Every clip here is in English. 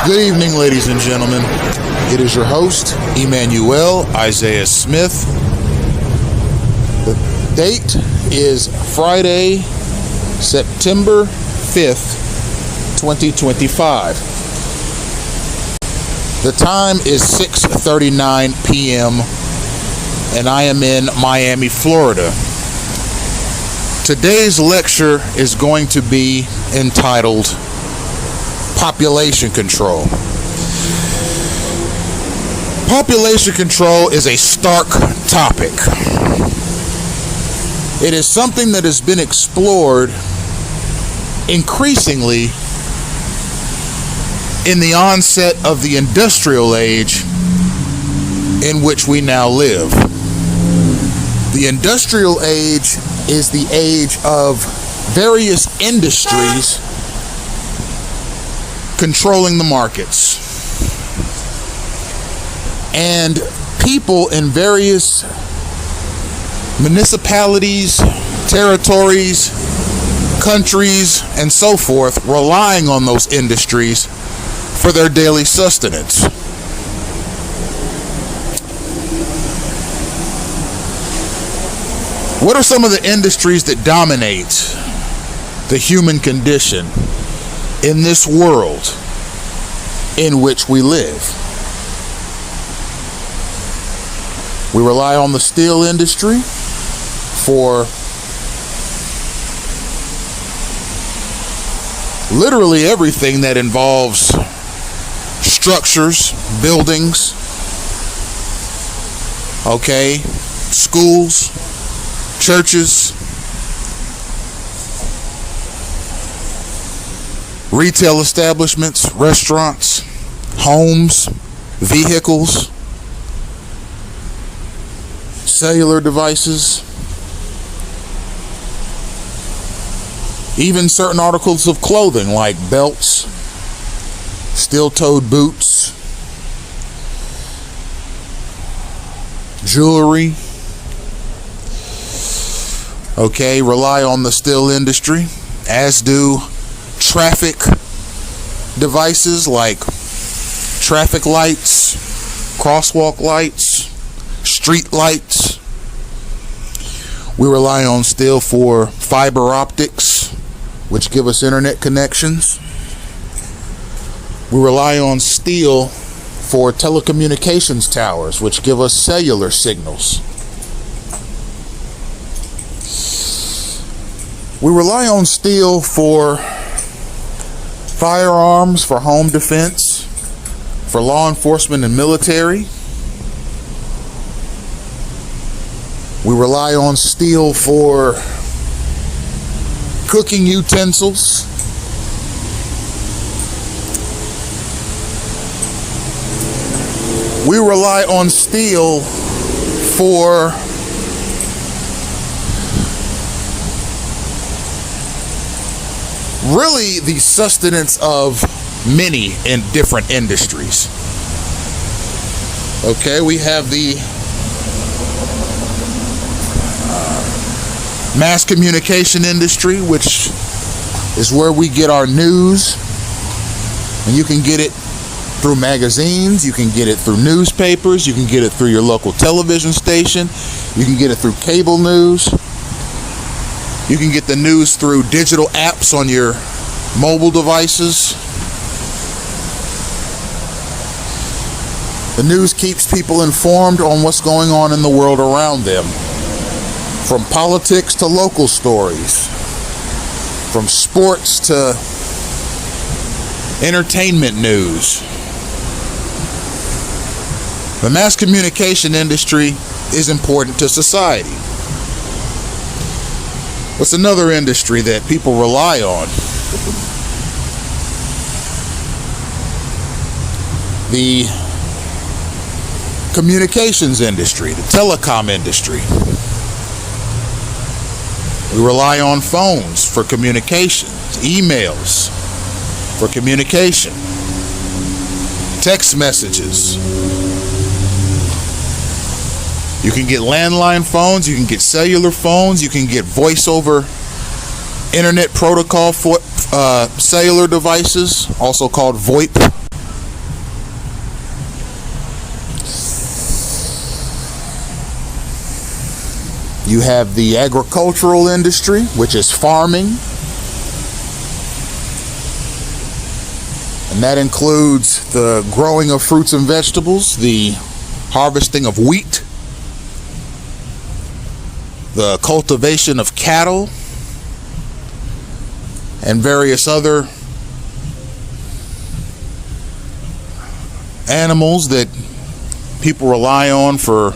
Good evening, ladies and gentlemen. It is your host, Emmanuel Isaiah Smith. The date is Friday, September 5th, 2025. The time is 6:39 p.m. and I am in Miami, Florida. Today's lecture is going to be entitled Population Control. Population control is a stark topic. It is something that has been explored increasingly in the onset of the industrial age in which we now live. The industrial age is the age of various industries controlling the markets, and people in various municipalities, territories, countries, and so forth relying on those industries for their daily sustenance. What are some of the industries that dominate the human condition in this world in which we live? We rely on the steel industry for literally everything that involves structures, buildings, schools, churches, retail establishments, restaurants, homes, vehicles, cellular devices, even certain articles of clothing like belts, steel-toed boots, jewelry, rely on the steel industry, as do traffic devices like traffic lights, crosswalk lights, street lights. We rely on steel for fiber optics, which give us internet connections. We rely on steel for telecommunications towers, which give us cellular signals. We rely on steel for firearms, for home defense, for law enforcement and military. We rely on steel for cooking utensils. We rely on steel for really the sustenance of many in different industries. We have the mass communication industry, which is where we get our news, and you can get it through magazines, you can get it through newspapers, you can get it through your local television station, you can get it through cable news, you can get the news through digital apps on your mobile devices. The news keeps people informed on what's going on in the world around them. From politics to local stories, from sports to entertainment news. The mass communication industry is important to society. What's another industry that people rely on? The communications industry, the telecom industry. We rely on phones for communication, emails for communication, text messages. You can get landline phones, you can get cellular phones, you can get voice over internet protocol for cellular devices, also called VoIP. You have the agricultural industry, which is farming. And that includes the growing of fruits and vegetables, the harvesting of wheat, the cultivation of cattle, and various other animals that people rely on for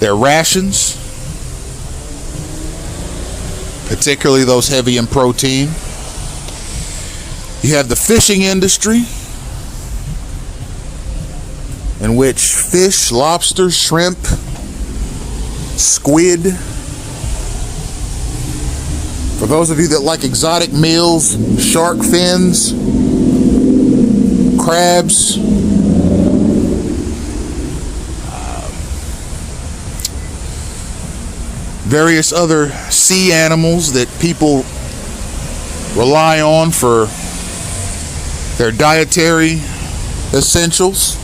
their rations, particularly those heavy in protein. You have the fishing industry, in which fish, lobster, shrimp, squid. For those of you that like exotic meals, shark fins, crabs, various other sea animals that people rely on for their dietary essentials.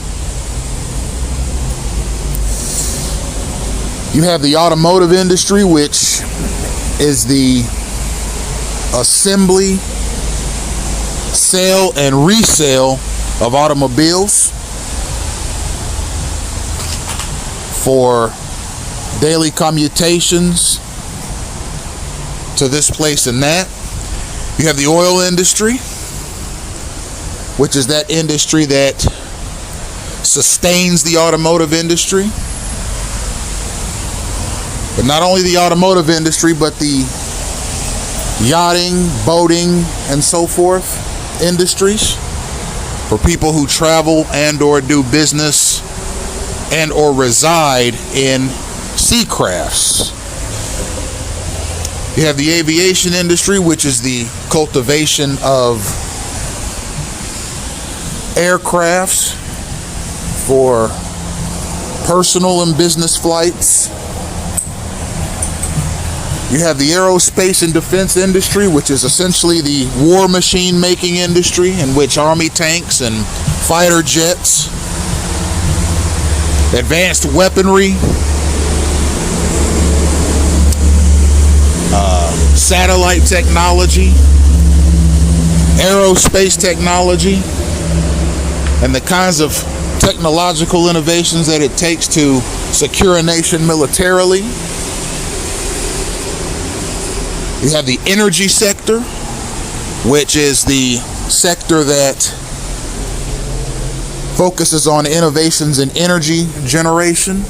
You have the automotive industry, which is the assembly, sale, and resale of automobiles for daily commutations to this place and that. You have the oil industry, which is that industry that sustains the automotive industry. But not only the automotive industry, but the yachting, boating, and so forth industries for people who travel and or do business and or reside in sea crafts. You have the aviation industry, which is the cultivation of aircrafts for personal and business flights. You have the aerospace and defense industry, which is essentially the war machine making industry, in which army tanks and fighter jets, advanced weaponry, satellite technology, aerospace technology, and the kinds of technological innovations that it takes to secure a nation militarily. You have the energy sector, which is the sector that focuses on innovations in energy generation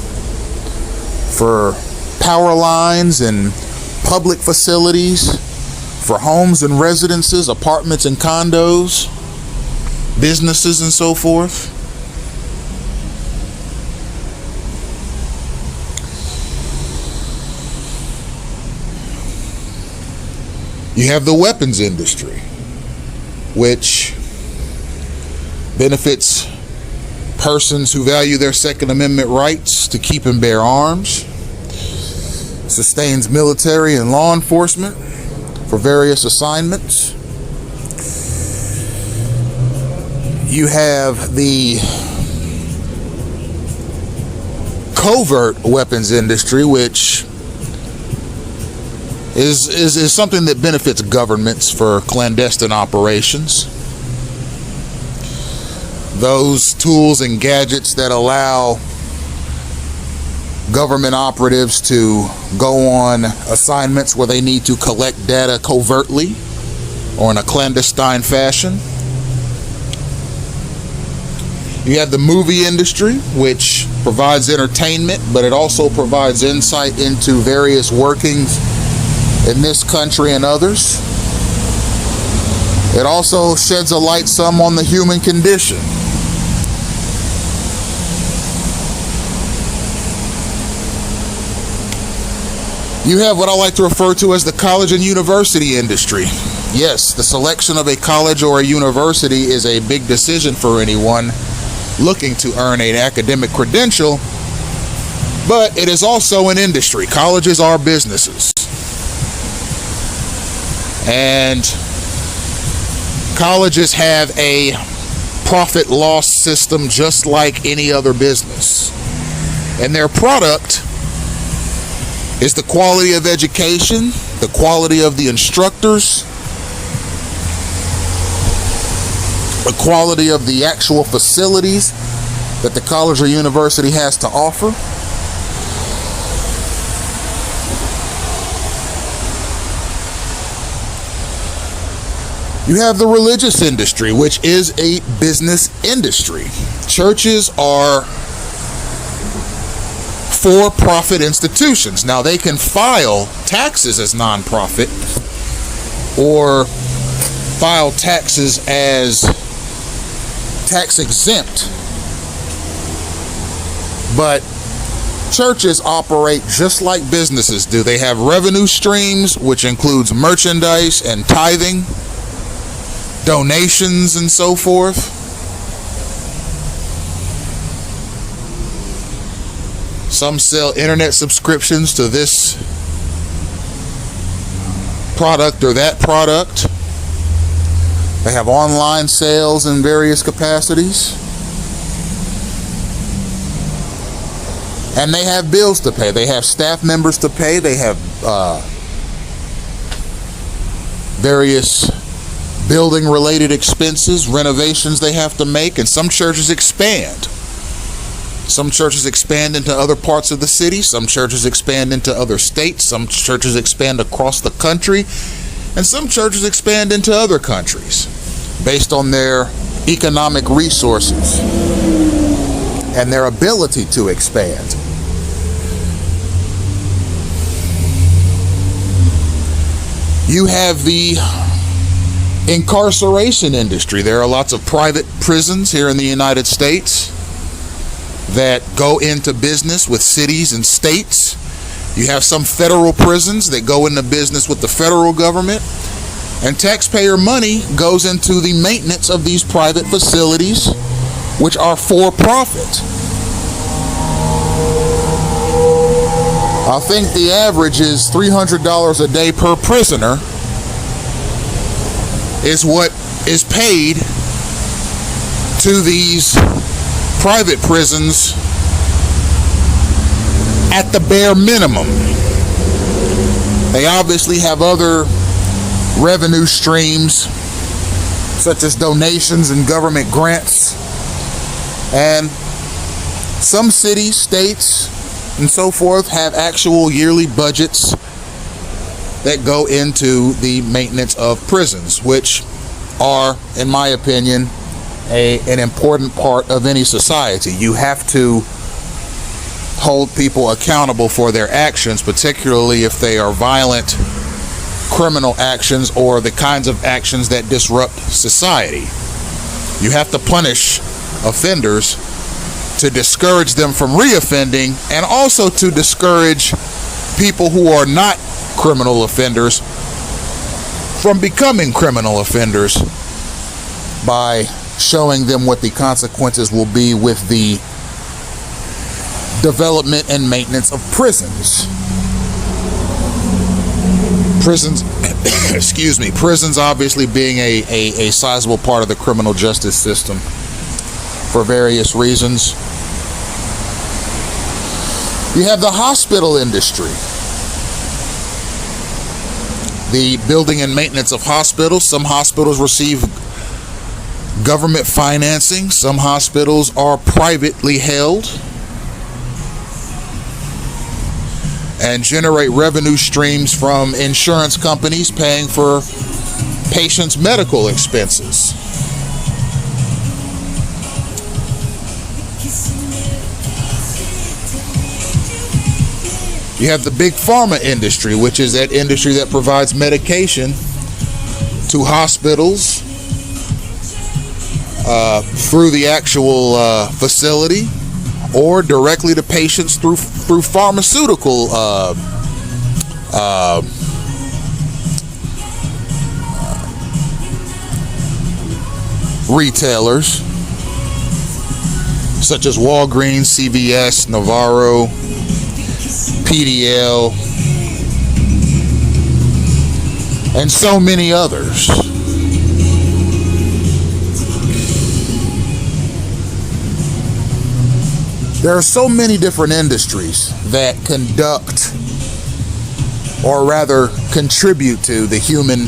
for power lines and public facilities, for homes and residences, apartments and condos, businesses, and so forth. You have the weapons industry, which benefits persons who value their Second Amendment rights to keep and bear arms, sustains military and law enforcement for various assignments. You have the covert weapons industry, which is something that benefits governments for clandestine operations. Those tools and gadgets that allow government operatives to go on assignments where they need to collect data covertly or in a clandestine fashion. You have the movie industry, which provides entertainment, but it also provides insight into various workings in this country and others. It also sheds a light some on the human condition. You have what I like to refer to as the college and university industry. Yes, the selection of a college or a university is a big decision for anyone looking to earn an academic credential, but it is also an industry. Colleges are businesses. And colleges have a profit loss system just like any other business. And their product It's the quality of education, the quality of the instructors, the quality of the actual facilities that the college or university has to offer. You have the religious industry, which is a business industry. Churches are for-profit institutions. Now, they can file taxes as nonprofit or file taxes as tax exempt, but churches operate just like businesses do. They have revenue streams, which includes merchandise and tithing, donations, and so forth. Some sell internet subscriptions to this product or that product. They have online sales in various capacities. And they have bills to pay. They have staff members to pay. They have various building related expenses, renovations they have to make, and some churches expand. Some churches expand into other parts of the city, some churches expand into other states, some churches expand across the country, and some churches expand into other countries based on their economic resources and their ability to expand. You have the incarceration industry. There are lots of private prisons here in the United States that go into business with cities and states. You have some federal prisons that go into business with the federal government, and taxpayer money goes into the maintenance of these private facilities, which are for profit. I think the average is $300 a day per prisoner is what is paid to these private prisons at the bare minimum. They obviously have other revenue streams such as donations and government grants, and some cities, states, and so forth have actual yearly budgets that go into the maintenance of prisons, which are, in my opinion, an important part of any society. You have to hold people accountable for their actions, particularly if they are violent criminal actions or the kinds of actions that disrupt society. You have to punish offenders to discourage them from reoffending, and also to discourage people who are not criminal offenders from becoming criminal offenders by showing them what the consequences will be with the development and maintenance of prisons. Prisons obviously being a sizable part of the criminal justice system for various reasons. You have the hospital industry. The building and maintenance of hospitals. Some hospitals receive government financing. Some hospitals are privately held and generate revenue streams from insurance companies paying for patients' medical expenses. You have the big pharma industry, which is that industry that provides medication to hospitals through the actual facility, or directly to patients through pharmaceutical retailers such as Walgreens, CVS, Navarro, PDL, and so many others. There are so many different industries that conduct or rather contribute to the human